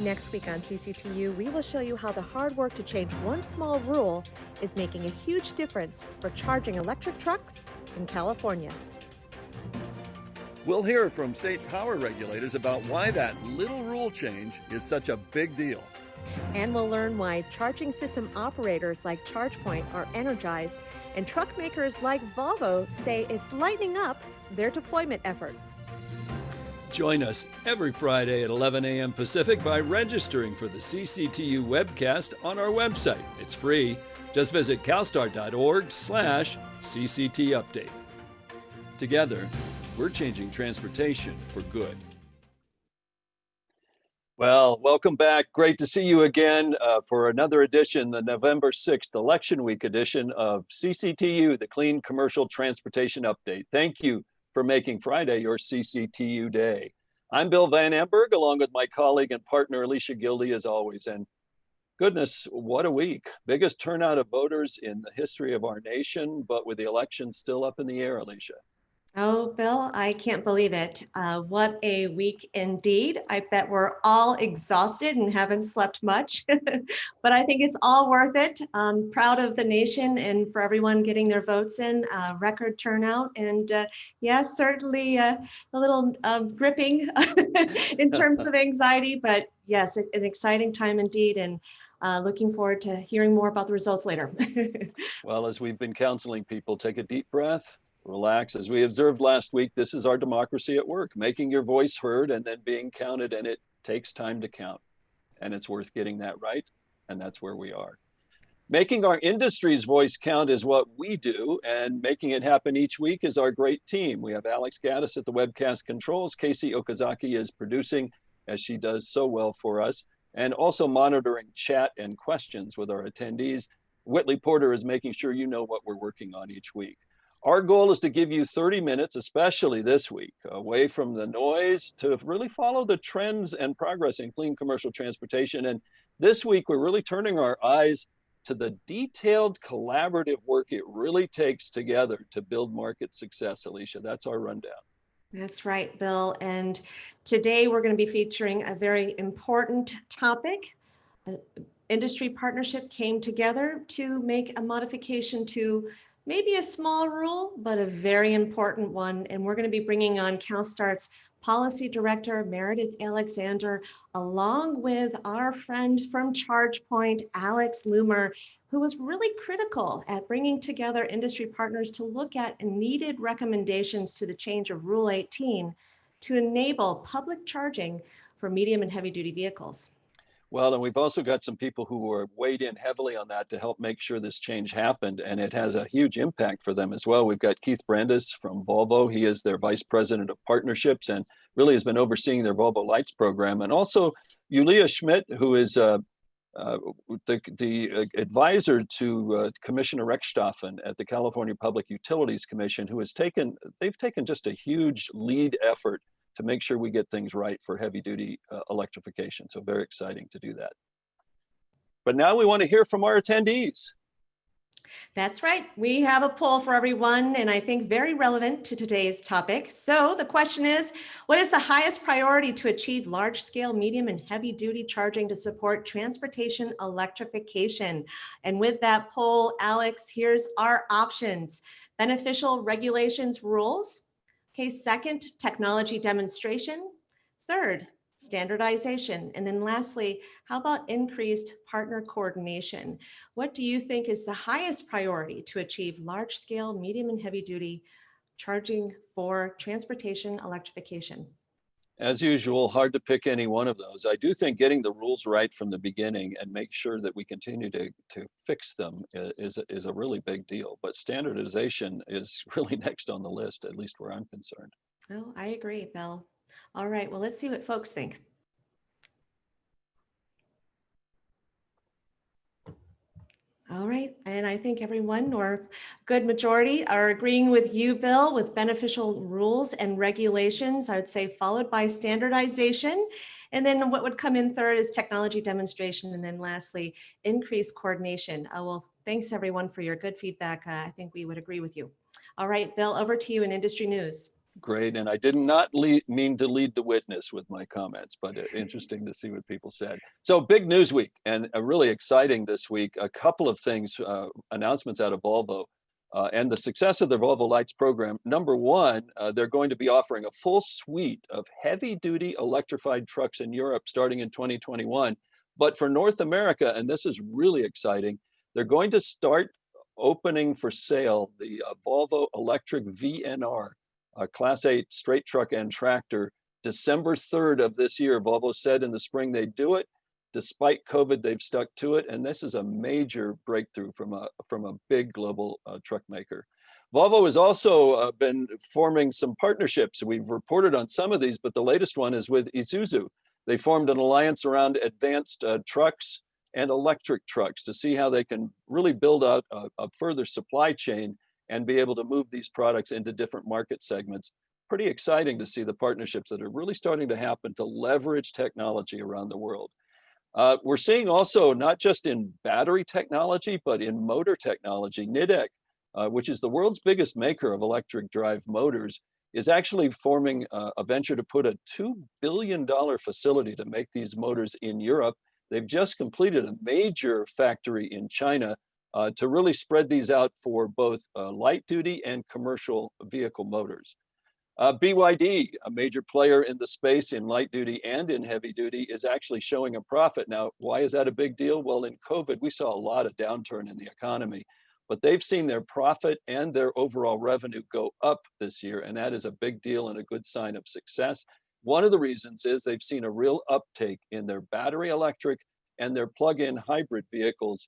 Next week on CCTU, we will show you how the hard work to change one small rule is making a huge difference for charging electric trucks in California. We'll hear from state power regulators about why that little rule change is such a big deal. And we'll learn why charging system operators like ChargePoint are energized and truck makers like Volvo say it's lightening up their deployment efforts. Join us every Friday at 11 a.m. Pacific by registering for the CCTU webcast on our website. It's free. Just visit calstart.org/CCT update. Together, we're changing transportation for good. Well, welcome back. Great to see you again for another edition, the November 6th Election Week edition of CCTU, the Clean Commercial Transportation Update. Thank you for making Friday your CCTU day. I'm Bill Van Amberg, along with my colleague and partner, Alicia Gildy, as always. And goodness, what a week. Biggest turnout of voters in the history of our nation, but with the election still up in the air, Alicia. Oh, Bill, I can't believe it. What a week indeed. I bet we're all exhausted and haven't slept much, but I think it's all worth it. I'm proud of the nation and for everyone getting their votes in, record turnout. And yes, certainly a little gripping in terms of anxiety, but yes, an exciting time indeed. And looking forward to hearing more about the results later. Well, as we've been counseling people, take a deep breath. Relax. As we observed last week, this is our democracy at work, making your voice heard and then being counted, and it takes time to count. And it's worth getting that right, and that's where we are. Making our industry's voice count is what we do, and making it happen each week is our great team. We have Alex Gaddis at the webcast controls. Casey Okazaki is producing, as she does so well for us, and also monitoring chat and questions with our attendees. Whitley Porter is making sure you know what we're working on each week. Our goal is to give you 30 minutes, especially this week, away from the noise to really follow the trends and progress in clean commercial transportation. And this week, we're really turning our eyes to the detailed collaborative work it really takes together to build market success, Alicia. That's our rundown. That's right, Bill. And today we're going to be featuring a very important topic. Industry partnership came together to make a modification to maybe a small rule, but a very important one. And we're going to be bringing on CalStart's Policy Director, Meredith Alexander, along with our friend from ChargePoint, Alex Leumer, who was really critical at bringing together industry partners to look at needed recommendations to the change of Rule 18 to enable public charging for medium and heavy duty vehicles. Well, and we've also got some people who were weighed in heavily on that to help make sure this change happened, and it has a huge impact for them as well. We've got Keith Brandis from Volvo. He is their Vice President of Partnerships and really has been overseeing their Volvo Lights program. And also Yuliya Shmidt, who is the advisor to Commissioner Rechtschaffen at the California Public Utilities Commission, who has they've taken just a huge lead effort to make sure we get things right for heavy duty electrification. So very exciting to do that. But now we want to hear from our attendees. That's right. We have a poll for everyone, and I think very relevant to today's topic. So the question is, what is the highest priority to achieve large scale, medium and heavy duty charging to support transportation electrification? And with that poll, Alex, here's our options. Beneficial regulations rules. Okay, second, technology demonstration. Third, standardization. And then lastly, how about increased partner coordination? What do you think is the highest priority to achieve large scale, medium and heavy duty charging for transportation electrification? As usual, hard to pick any one of those. I do think getting the rules right from the beginning and make sure that we continue to fix them is a really big deal. But standardization is really next on the list, at least where I'm concerned. Oh, I agree, Bill. All right, well, let's see what folks think. All right, and I think everyone, or a good majority, are agreeing with you, Bill, with beneficial rules and regulations, I would say followed by standardization. And then what would come in third is technology demonstration. And then lastly, increased coordination. Well, thanks everyone for your good feedback. I think we would agree with you. All right, Bill, over to you in industry news. Great, and I did not mean to lead the witness with my comments, but interesting to see what people said. So big news week, and really exciting this week. A couple of things, announcements out of Volvo, and the success of their Volvo Lights program. Number one, they're going to be offering a full suite of heavy-duty electrified trucks in Europe starting in 2021. But for North America, and this is really exciting, they're going to start opening for sale the Volvo Electric VNR. Class 8 straight truck and tractor, December 3rd of this year. Volvo said in the spring they'd do it. Despite COVID, they've stuck to it, and this is a major breakthrough from a big global truck maker. Volvo has also been forming some partnerships. We've reported on some of these, but the latest one is with Isuzu. They formed an alliance around advanced trucks and electric trucks to see how they can really build out a further supply chain and be able to move these products into different market segments. Pretty exciting to see the partnerships that are really starting to happen to leverage technology around the world. We're seeing also, not just in battery technology, but in motor technology. Nidec, which is the world's biggest maker of electric drive motors, is actually forming a venture to put a $2 billion facility to make these motors in Europe. They've just completed a major factory in China to really spread these out for both light duty and commercial vehicle motors. BYD, a major player in the space in light duty and in heavy duty, is actually showing a profit. Now, why is that a big deal? Well, in COVID, we saw a lot of downturn in the economy, but they've seen their profit and their overall revenue go up this year, and that is a big deal and a good sign of success. One of the reasons is they've seen a real uptake in their battery electric and their plug-in hybrid vehicles,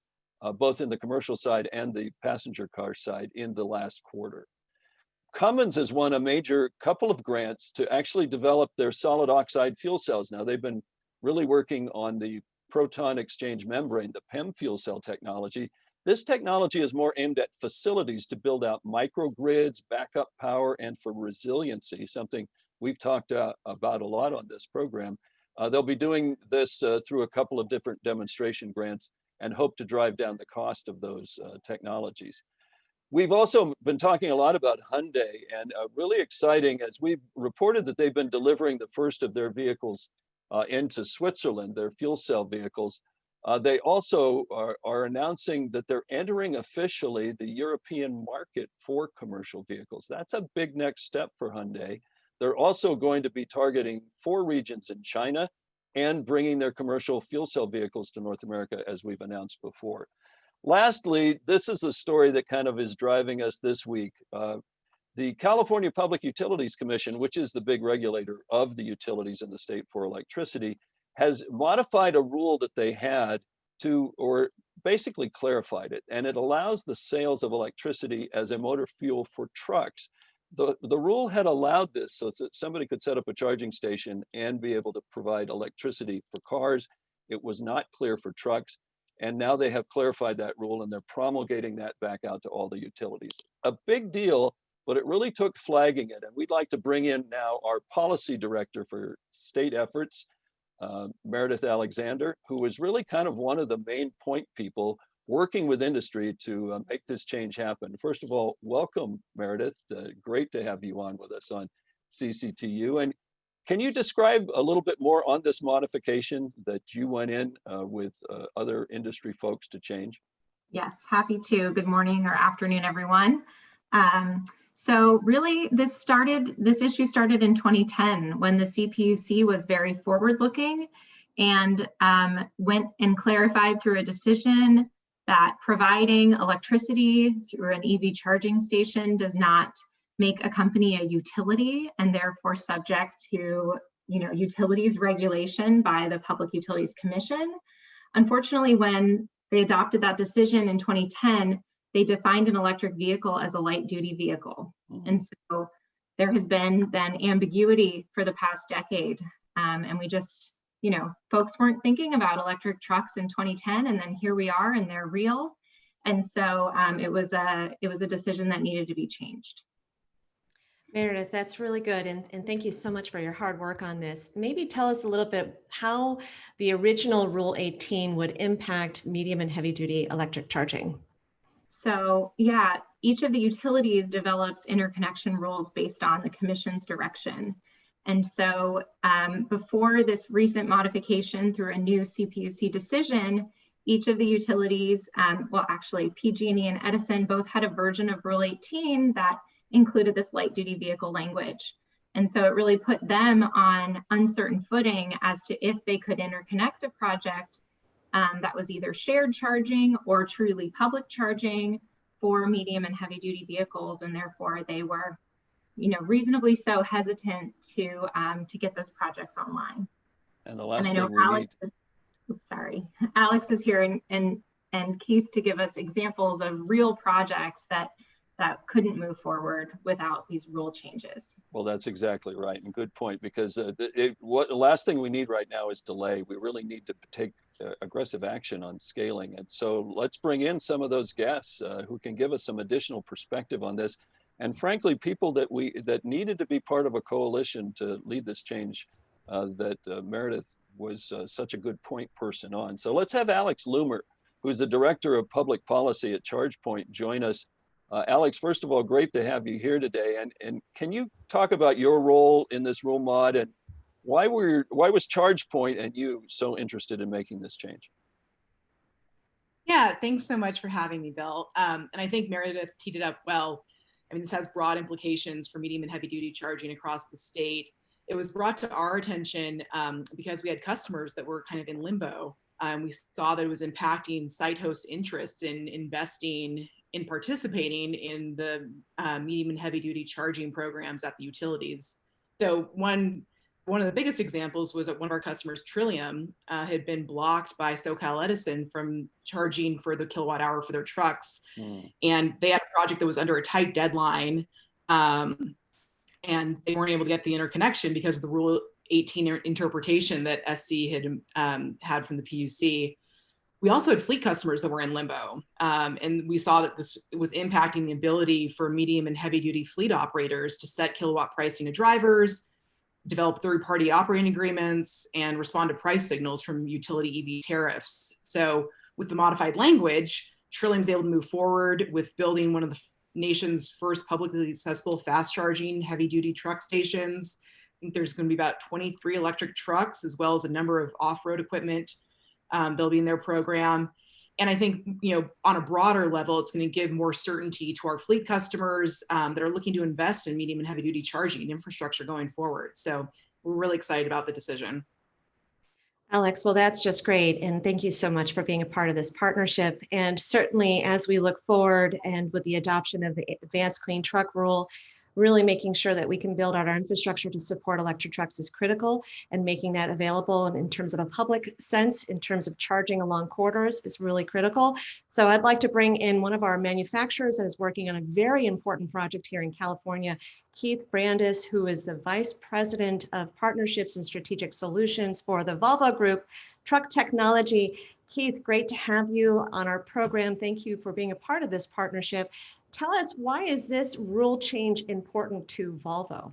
both in the commercial side and the passenger car side in the last quarter. Cummins has won a major couple of grants to actually develop their solid oxide fuel cells. Now, they've been really working on the proton exchange membrane, the Pem Fuel Cell technology. This technology is more aimed at facilities to build out microgrids, backup power, and for resiliency, something we've talked about a lot on this program. They'll be doing this through a couple of different demonstration grants and hope to drive down the cost of those technologies. We've also been talking a lot about Hyundai, and really exciting as we've reported that they've been delivering the first of their vehicles into Switzerland, their fuel cell vehicles. They also are announcing that they're entering officially the European market for commercial vehicles. That's a big next step for Hyundai. They're also going to be targeting 4 regions in China and bringing their commercial fuel cell vehicles to North America, as we've announced before. Lastly, this is the story that kind of is driving us this week. The California Public Utilities Commission, which is the big regulator of the utilities in the state for electricity, has modified a rule that they had to, or basically clarified it, and it allows the sales of electricity as a motor fuel for trucks. The rule had allowed this so that somebody could set up a charging station and be able to provide electricity for cars. It was not clear for trucks. And now they have clarified that rule and they're promulgating that back out to all the utilities. A big deal, but it really took flagging it. And we'd like to bring in now our policy director for state efforts, Meredith Alexander, who was really kind of one of the main point people working with industry to make this change happen. First of all, welcome, Meredith. Great to have you on with us on CCTU. And can you describe a little bit more on this modification that you went in with other industry folks to change? Yes, happy to. Good morning or afternoon, everyone. So really, this issue started in 2010 when the CPUC was very forward-looking and went and clarified through a decision that providing electricity through an EV charging station does not make a company a utility and therefore subject to, utilities regulation by the Public Utilities Commission. Unfortunately, when they adopted that decision in 2010, they defined an electric vehicle as a light duty vehicle. And so there has been then ambiguity for the past decade. And we just, folks weren't thinking about electric trucks in 2010, and then here we are and they're real. And so it was a decision that needed to be changed. Meredith, that's really good. And thank you so much for your hard work on this. Maybe tell us a little bit how the original Rule 18 would impact medium and heavy duty electric charging. So yeah, each of the utilities develops interconnection rules based on the commission's direction. And so before this recent modification through a new CPUC decision, each of the utilities, well, actually PG&E and Edison both had a version of Rule 18 that included this light duty vehicle language. And so it really put them on uncertain footing as to if they could interconnect a project that was either shared charging or truly public charging for medium and heavy duty vehicles. And therefore they were, reasonably so hesitant to get those projects online. And the last and I know thing we Alex need. Is, oops, sorry. Alex is here and Keith to give us examples of real projects that couldn't move forward without these rule changes. Well, that's exactly right, and good point, because the last thing we need right now is delay. We really need to take aggressive action on scaling. And so let's bring in some of those guests who can give us some additional perspective on this. And frankly, people that needed to be part of a coalition to lead this change that Meredith was such a good point person on. So let's have Alex Leumer, who's the Director of Public Policy at ChargePoint, join us. Alex, first of all, great to have you here today. And can you talk about your role in this rule mod, and why was ChargePoint and you so interested in making this change? Yeah, thanks so much for having me, Bill. And I think Meredith teed it up well. I mean, this has broad implications for medium and heavy duty charging across the state. It was brought to our attention because we had customers that were kind of in limbo. We saw that it was impacting site host interest in investing in participating in the medium and heavy duty charging programs at the utilities. So one of the biggest examples was that one of our customers, Trillium, had been blocked by SoCal Edison from charging for the kilowatt hour for their trucks. And they had a project that was under a tight deadline, and they weren't able to get the interconnection because of the Rule 18 interpretation that SC had had from the PUC. We also had fleet customers that were in limbo, and we saw that this was impacting the ability for medium and heavy duty fleet operators to set kilowatt pricing to drivers, develop third-party operating agreements, and respond to price signals from utility EV tariffs. So with the modified language, Trillium's able to move forward with building one of the nation's first publicly accessible fast charging heavy duty truck stations. I think there's going to be about 23 electric trucks, as well as a number of off-road equipment. They'll be in their program. And I think, on a broader level, it's going to give more certainty to our fleet customers that are looking to invest in medium and heavy duty charging infrastructure going forward. So we're really excited about the decision. Alex, well, that's just great. And thank you so much for being a part of this partnership. And certainly as we look forward and with the adoption of the Advanced Clean Truck Rule, really making sure that we can build out our infrastructure to support electric trucks is critical, and making that available in terms of a public sense, in terms of charging along corridors, is really critical. So I'd like to bring in one of our manufacturers that is working on a very important project here in California, Keith Brandis, who is the Vice President of Partnerships and Strategic Solutions for the Volvo Group Truck Technology. Keith, great to have you on our program. Thank you for being a part of this partnership. Tell us, why is this rule change important to Volvo?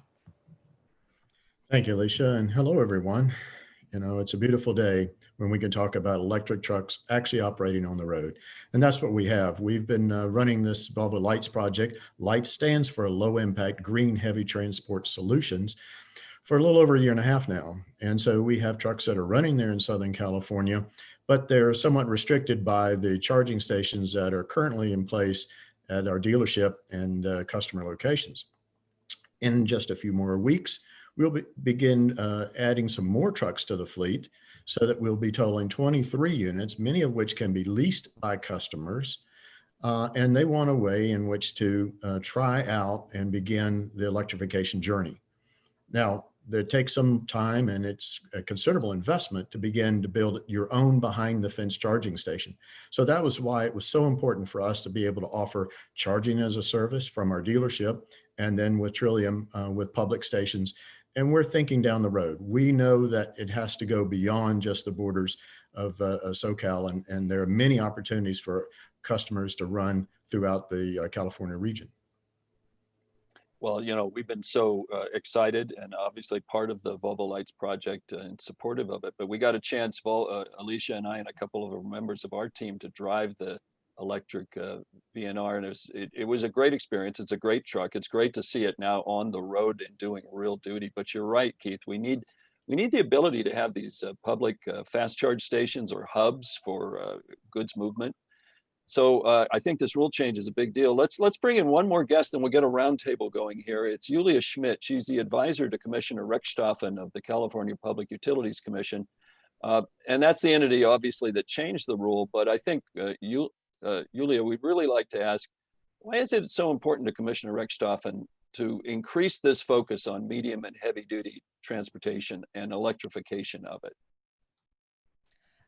Thank you, Alicia, and hello, everyone. It's a beautiful day when we can talk about electric trucks actually operating on the road. And that's what we have. We've been running this Volvo Lights project. Lights stands for Low Impact Green Heavy Transport Solutions for a little over a year and a half now. And so we have trucks that are running there in Southern California, but they're somewhat restricted by the charging stations that are currently in place at our dealership and customer locations. In just a few more weeks, we'll begin adding some more trucks to the fleet, so that we'll be totaling 23 units, many of which can be leased by customers, and they want a way in which to try out and begin the electrification journey. Now, it takes some time, and it's a considerable investment to begin to build your own behind the fence charging station. So that was why it was so important for us to be able to offer charging as a service from our dealership, and then with Trillium with public stations. And we're thinking down the road. We know that it has to go beyond just the borders of SoCal, and there are many opportunities for customers to run throughout the California region. Well, we've been so excited, and obviously part of the Volvo Lights project and supportive of it. But we got a chance, Alicia and I and a couple of members of our team, to drive the electric VNR, and it was a great experience. It's a great truck. It's great to see it now on the road and doing real duty. But you're right, Keith. We need the ability to have these public fast charge stations or hubs for goods movement. So I think this rule change is a big deal. Let's bring in one more guest and we'll get a roundtable going here. It's Yuliya Shmidt. She's the advisor to Commissioner Rechtschaffen of the California Public Utilities Commission. And that's the entity, obviously, that changed the rule. But I think, Yuliya, we'd really like to ask, why is it so important to Commissioner Rechtschaffen to increase this focus on medium and heavy duty transportation and electrification of it?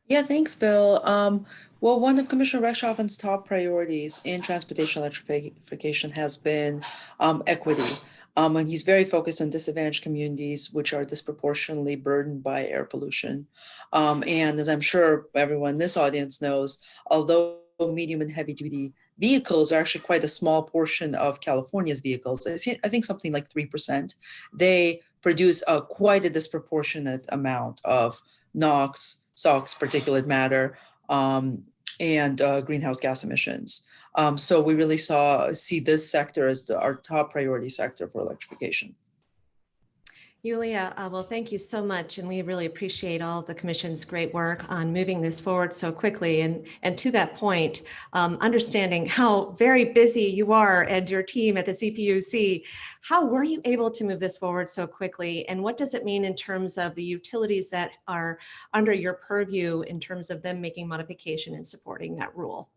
Yeah, thanks, Bill. Well, one of Commissioner Rechtschaffen's top priorities in transportation electrification has been equity. And he's very focused on disadvantaged communities, which are disproportionately burdened by air pollution. And as I'm sure everyone in this audience knows, although medium and heavy duty vehicles are actually quite a small portion of California's vehicles, I think something like 3%, they produce quite a disproportionate amount of NOx, SOx, particulate matter, and greenhouse gas emissions. So we really see this sector as our top priority sector for electrification. Yuliya, well, thank you so much. And we really appreciate all of the Commission's great work on moving this forward so quickly. And to that point, understanding how very busy you are and your team at the CPUC, how were you able to move this forward so quickly? And what does it mean in terms of the utilities that are under your purview in terms of them making modification and supporting that rule?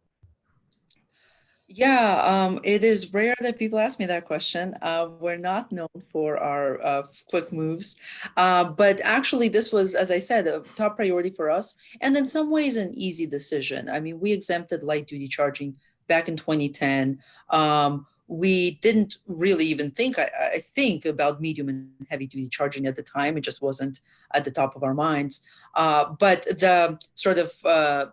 Yeah, it is rare that people ask me that question. We're not known for our quick moves, but actually this was, as I said, a top priority for us, and in some ways an easy decision. I mean, we exempted light duty charging back in 2010. We didn't really even think, I think, about medium and heavy duty charging at the time. It just wasn't at the top of our minds. But the sort of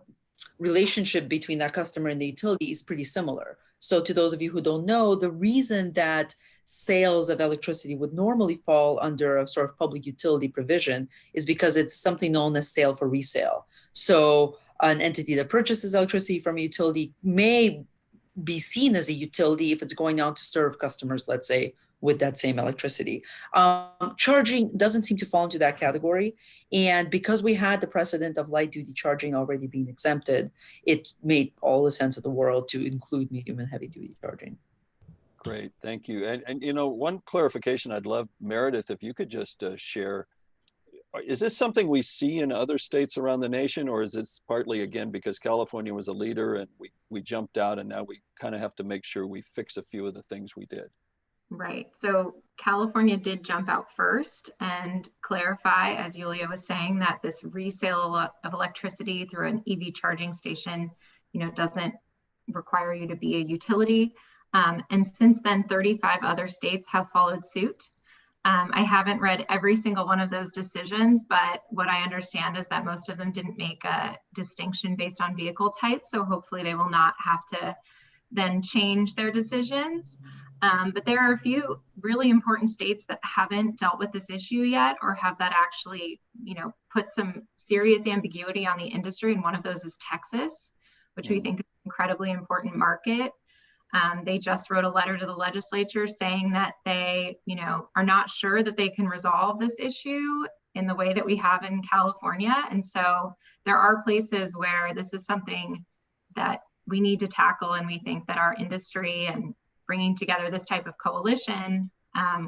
relationship between that customer and the utility is pretty similar. So to those of you who don't know, the reason that sales of electricity would normally fall under a sort of public utility provision is because it's something known as sale for resale. So an entity that purchases electricity from a utility may be seen as a utility if it's going out to serve customers, let's say, with that same electricity. Charging doesn't seem to fall into that category. And because we had the precedent of light duty charging already being exempted, it made all the sense of the world to include medium and heavy duty charging. Great, thank you. And you know, one clarification I'd love, Meredith, if you could just share, is this something we see in other states around the nation, or is this partly, again, because California was a leader and we jumped out and now we kind of have to make sure we fix a few of the things we did? Right. So California did jump out first and clarify, as Yuliya was saying, that this resale of electricity through an EV charging station, doesn't require you to be a utility. And since then, 35 other states have followed suit. I haven't read every single one of those decisions, but what I understand is that most of them didn't make a distinction based on vehicle type. So hopefully they will not have to then change their decisions. But there are a few really important states that haven't dealt with this issue yet, or have that actually, put some serious ambiguity on the industry. And one of those is Texas, which we think is an incredibly important market. They just wrote a letter to the legislature saying that they, are not sure that they can resolve this issue in the way that we have in California. And so there are places where this is something that we need to tackle. And we think that our industry and bringing together this type of coalition,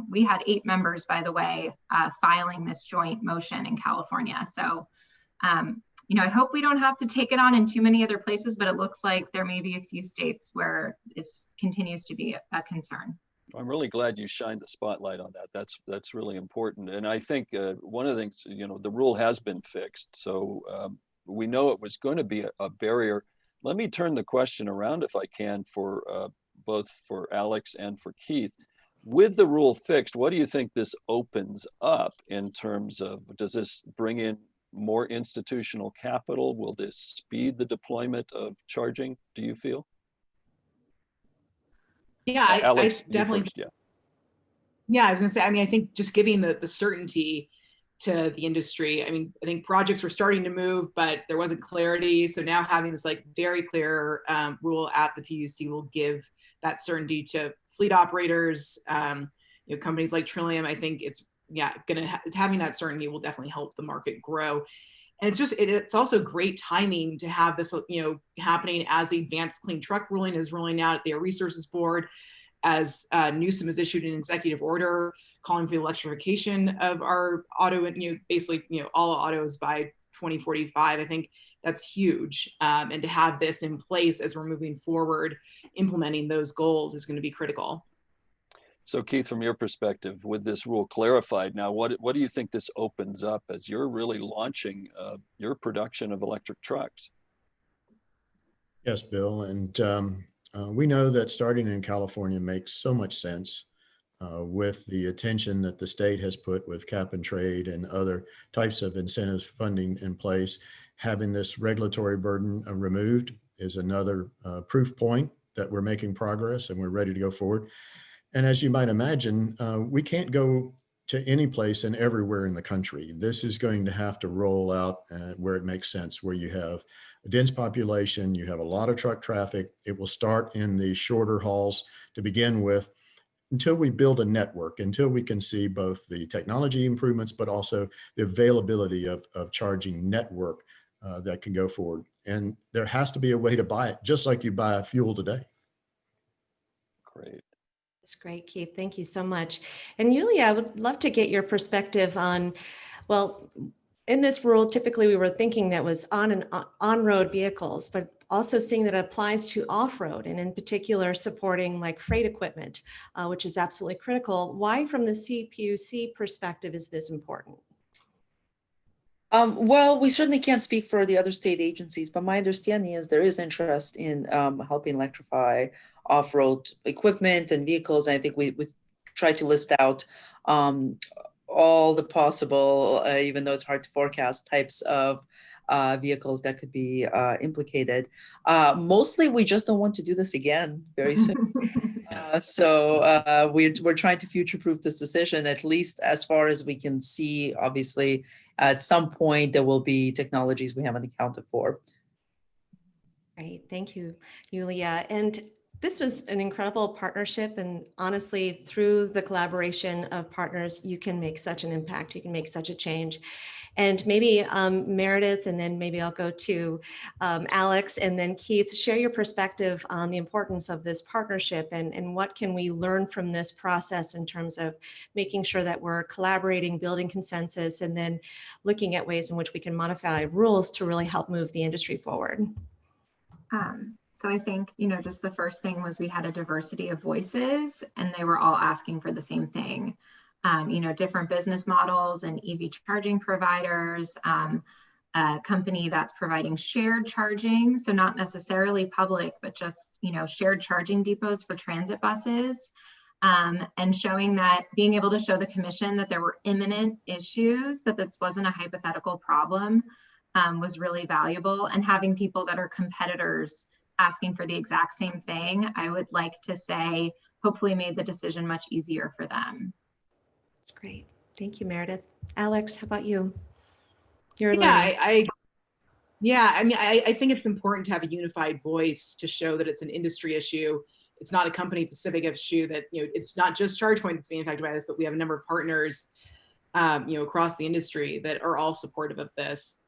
we had 8 members, by the way, filing this joint motion in California. So, I hope we don't have to take it on in too many other places, but it looks like there may be a few states where this continues to be a concern. I'm really glad you shined the spotlight on that. That's really important. And I think one of the things, the rule has been fixed. So we know it was going to be a barrier. Let me turn the question around, if I can, for both for Alex and for Keith. With the rule fixed, what do you think this opens up in terms of, does this bring in more institutional capital? Will this speed the deployment of charging, do you feel? Yeah, Alex, I definitely. first, yeah. Yeah, I was gonna say, I think just giving the certainty to the industry. I mean, I think projects were starting to move, but there wasn't clarity. So now having this like very clear rule at the PUC will give that certainty to fleet operators, companies like Trillium. I think it's having that certainty will definitely help the market grow. And it's also great timing to have this, happening as the Advanced Clean Truck ruling is rolling out at the Air Resources Board, as Newsom has issued an executive order calling for the electrification of our auto, all autos by 2045. I think that's huge. And to have this in place as we're moving forward, implementing those goals is going to be critical. So Keith, from your perspective, with this rule clarified now, what do you think this opens up as you're really launching your production of electric trucks? Yes, Bill. And we know that starting in California makes so much sense with the attention that the state has put with cap and trade and other types of incentives funding in place. Having this regulatory burden removed is another proof point that we're making progress and we're ready to go forward. And as you might imagine, we can't go to any place and everywhere in the country. This is going to have to roll out where it makes sense, where you have a dense population, you have a lot of truck traffic. It will start in the shorter hauls to begin with until we build a network, until we can see both the technology improvements, but also the availability of charging network that can go forward. And there has to be a way to buy it, just like you buy fuel today. Great. That's great, Keith. Thank you so much. And Yuliya, I would love to get your perspective on, well, in this world, typically we were thinking that was on-road vehicles, but also seeing that it applies to off-road, and in particular supporting like freight equipment, which is absolutely critical. Why, from the CPUC perspective, is this important? Well, we certainly can't speak for the other state agencies, but my understanding is there is interest in helping electrify off-road equipment and vehicles. And I think we tried to list out all the possible, even though it's hard to forecast, types of vehicles that could be implicated. Mostly, we just don't want to do this again very soon. So we're trying to future-proof this decision, at least as far as we can see. Obviously, at some point, there will be technologies we haven't accounted for. Great. Thank you, Yuliya. And this was an incredible partnership. And honestly, through the collaboration of partners, you can make such an impact. You can make such a change. And maybe Meredith, and then maybe I'll go to Alex, and then Keith, share your perspective on the importance of this partnership and what can we learn from this process in terms of making sure that we're collaborating, building consensus, and then looking at ways in which we can modify rules to really help move the industry forward. So I think, just the first thing was we had a diversity of voices and they were all asking for the same thing. Different business models and EV charging providers, a company that's providing shared charging. So not necessarily public, but just, shared charging depots for transit buses, and being able to show the commission that there were imminent issues, that this wasn't a hypothetical problem, was really valuable. And having people that are competitors asking for the exact same thing, I would like to say, hopefully made the decision much easier for them. That's great. Thank you, Meredith. Alex, how about you? I think it's important to have a unified voice to show that it's an industry issue. It's not a company specific issue, that, it's not just ChargePoint that's being affected by this, but we have a number of partners, across the industry that are all supportive of this.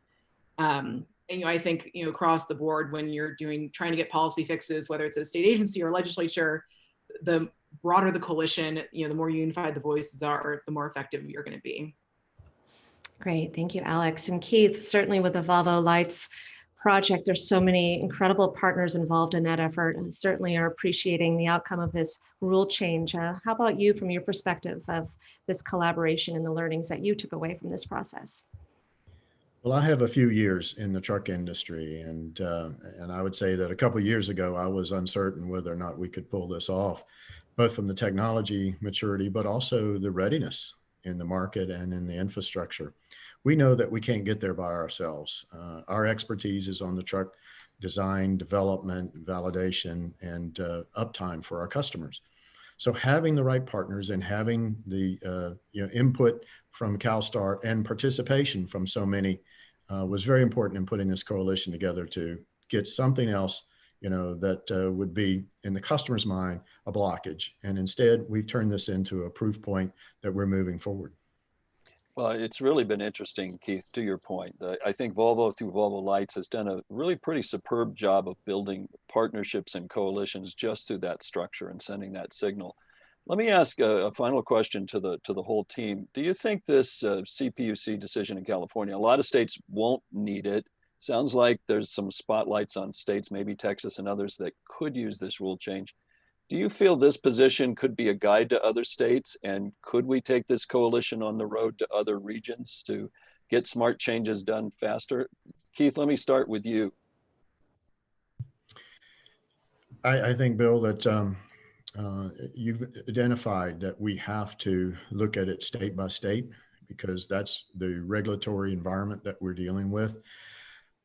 And, I think, across the board, when you're trying to get policy fixes, whether it's a state agency or legislature, the broader the coalition, the more unified the voices are, the more effective you're going to be. Great. Thank you, Alex. And Keith, certainly with the Volvo Lights project, there's so many incredible partners involved in that effort, and certainly are appreciating the outcome of this rule change. How about you, from your perspective of this collaboration and the learnings that you took away from this process? Well, I have a few years in the truck industry, and I would say that a couple of years ago, I was uncertain whether or not we could pull this off, both from the technology maturity, but also the readiness in the market and in the infrastructure. We know that we can't get there by ourselves. Our expertise is on the truck design, development, validation, and uptime for our customers. So having the right partners and having the input from CalSTART and participation from so many was very important in putting this coalition together to get something else that would be in the customer's mind a blockage. And instead, we've turned this into a proof point that we're moving forward. Well, it's really been interesting, Keith, to your point. I think Volvo, through Volvo Lights, has done a really pretty superb job of building partnerships and coalitions just through that structure and sending that signal. Let me ask a final question to the whole team. Do you think this CPUC decision in California, a lot of states won't need it? Sounds like there's some spotlights on states, maybe Texas and others, that could use this rule change. Do you feel this position could be a guide to other states? And could we take this coalition on the road to other regions to get smart changes done faster? Keith, let me start with you. I think, Bill, that you've identified that we have to look at it state by state, because that's the regulatory environment that we're dealing with.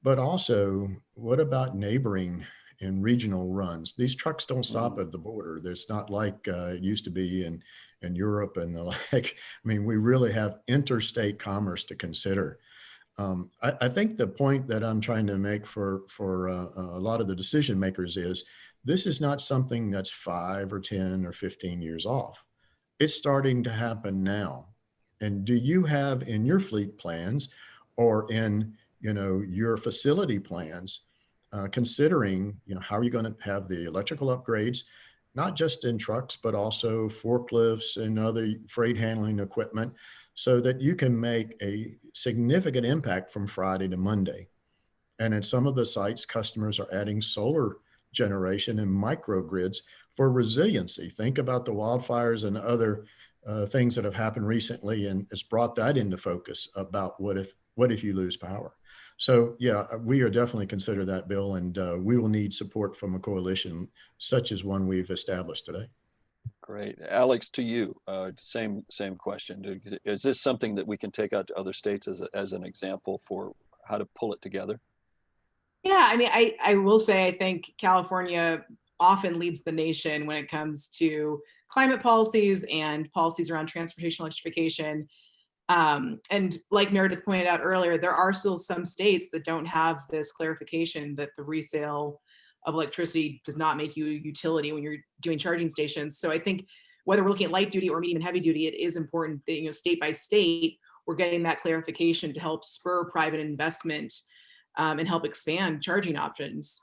But also, what about neighboring and regional runs? These trucks don't stop at the border. It's not like it used to be in Europe and the like. I mean, we really have interstate commerce to consider. I think the point that I'm trying to make for a lot of the decision makers is this is not something that's 5 or 10 or 15 years off. It's starting to happen now. And do you have in your fleet plans or in your facility plans, considering, how are you going to have the electrical upgrades, not just in trucks, but also forklifts and other freight handling equipment, so that you can make a significant impact from Friday to Monday. And in some of the sites, customers are adding solar generation and microgrids for resiliency. Think about the wildfires and other things that have happened recently, and it's brought that into focus about what if you lose power. So yeah, we are definitely consider that, Bill, and we will need support from a coalition such as one we've established today. Great. Alex, to you, same question. Is this something that we can take out to other states as an example for how to pull it together? Yeah, I mean, I will say, I think California often leads the nation when it comes to climate policies and policies around transportation electrification. And like Meredith pointed out earlier, there are still some states that don't have this clarification that the resale of electricity does not make you a utility when you're doing charging stations. So I think whether we're looking at light duty or medium and heavy duty, it is important that, state by state, we're getting that clarification to help spur private investment and help expand charging options.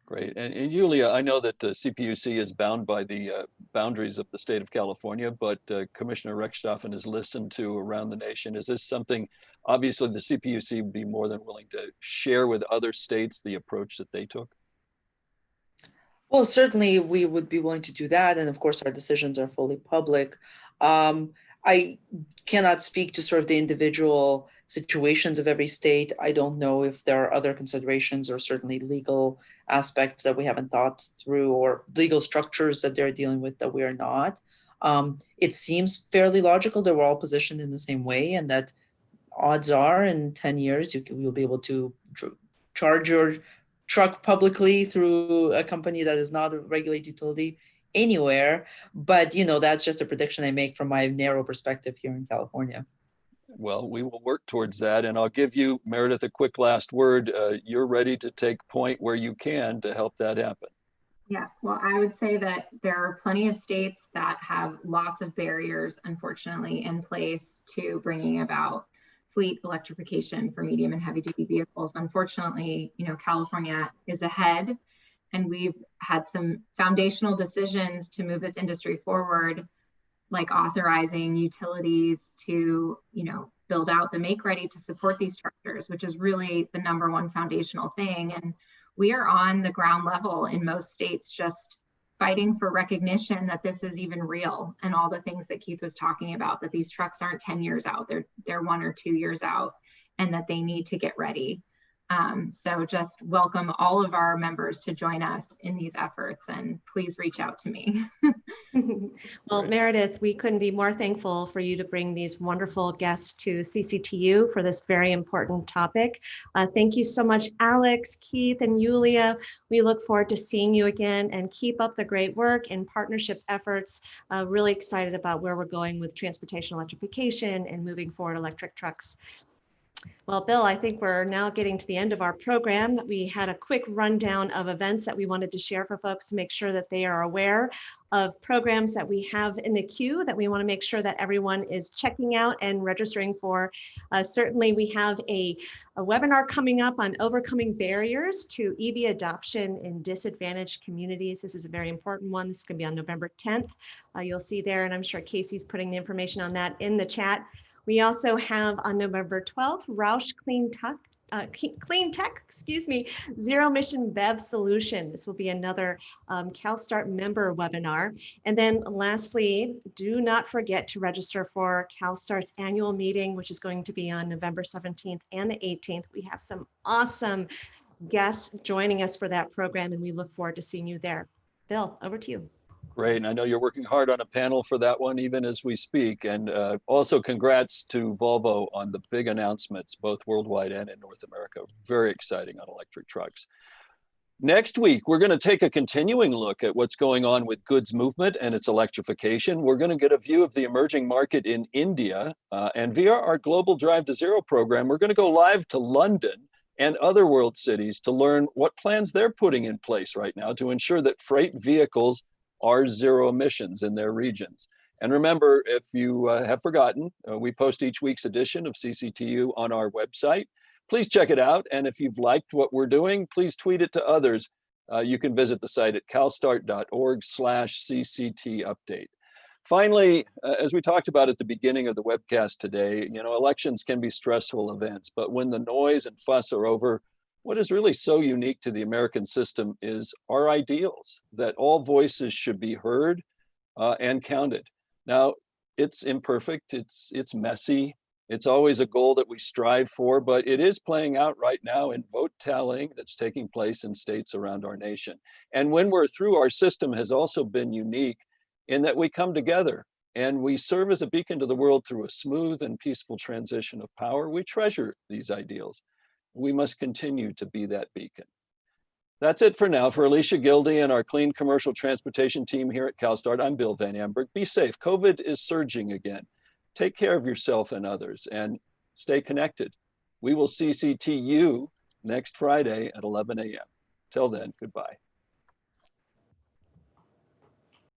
Great. And Yuliya, I know that the CPUC is bound by the boundaries of the state of California, but Commissioner Rechtschaffen is listened to around the nation. Is this something, obviously the CPUC would be more than willing to share with other states the approach that they took? Well, certainly we would be willing to do that. And of course, our decisions are fully public. I cannot speak to sort of the individual situations of every state. I don't know if there are other considerations or certainly legal aspects that we haven't thought through or legal structures that they're dealing with that we are not. It seems fairly logical that we're all positioned in the same way, and that odds are in 10 years, you'll be able to charge your truck publicly through a company that is not a regulated utility anywhere. But, that's just a prediction I make from my narrow perspective here in California. Well, we will work towards that. And I'll give you, Meredith, a quick last word. You're ready to take point where you can to help that happen. Yeah, well, I would say that there are plenty of states that have lots of barriers, unfortunately, in place to bringing about fleet electrification for medium and heavy duty vehicles. Unfortunately, California is ahead, and we've had some foundational decisions to move this industry forward, like authorizing utilities to, build out the make ready to support these structures, which is really the number one foundational thing. And we are on the ground level in most states, just fighting for recognition that this is even real, and all the things that Keith was talking about, that these trucks aren't 10 years out, they're 1 or 2 years out, and that they need to get ready. So just welcome all of our members to join us in these efforts, and please reach out to me. Well, Meredith, we couldn't be more thankful for you to bring these wonderful guests to CCTU for this very important topic. Thank you so much, Alex, Keith, and Yuliya. We look forward to seeing you again, and keep up the great work and partnership efforts. Really excited about where we're going with transportation electrification and moving forward electric trucks. Well, Bill, I think we're now getting to the end of our program. We had a quick rundown of events that we wanted to share for folks to make sure that they are aware of programs that we have in the queue that we want to make sure that everyone is checking out and registering for. Certainly, we have a webinar coming up on overcoming barriers to EV adoption in disadvantaged communities. This is a very important one. This is going to be on November 10th. You'll see there, and I'm sure Casey's putting the information on that in the chat. We also have on November 12th, Roush Clean Tech, Zero Emission BEV Solution. This will be another CalSTART member webinar. And then lastly, do not forget to register for CalSTART's annual meeting, which is going to be on November 17th and the 18th. We have some awesome guests joining us for that program, and we look forward to seeing you there. Bill, over to you. Great, and I know you're working hard on a panel for that one even as we speak. And also congrats to Volvo on the big announcements, both worldwide and in North America. Very exciting on electric trucks. Next week, we're going to take a continuing look at what's going on with goods movement and its electrification. We're going to get a view of the emerging market in India. And via our Global Drive to Zero program, we're going to go live to London and other world cities to learn what plans they're putting in place right now to ensure that freight vehicles are zero emissions in their regions. And remember, if you have forgotten, we post each week's edition of CCTU on our website. Please check it out. And if you've liked what we're doing, please tweet it to others. You can visit the site at calstart.org/CCT update. Finally, as we talked about at the beginning of the webcast today, elections can be stressful events, but when the noise and fuss are over, what is really so unique to the American system is our ideals, that all voices should be heard and counted. Now, it's imperfect, it's messy, it's always a goal that we strive for, but it is playing out right now in vote tallying that's taking place in states around our nation. And when we're through, our system has also been unique in that we come together and we serve as a beacon to the world through a smooth and peaceful transition of power. We treasure these ideals. We must continue to be that beacon. That's it for now. For Alicia Gildy and our clean commercial transportation team here at CalSTART, I'm Bill Van Amberg. Be safe. COVID is surging again. Take care of yourself and others and stay connected. We will CCTU next Friday at 11 a.m. Till then, goodbye.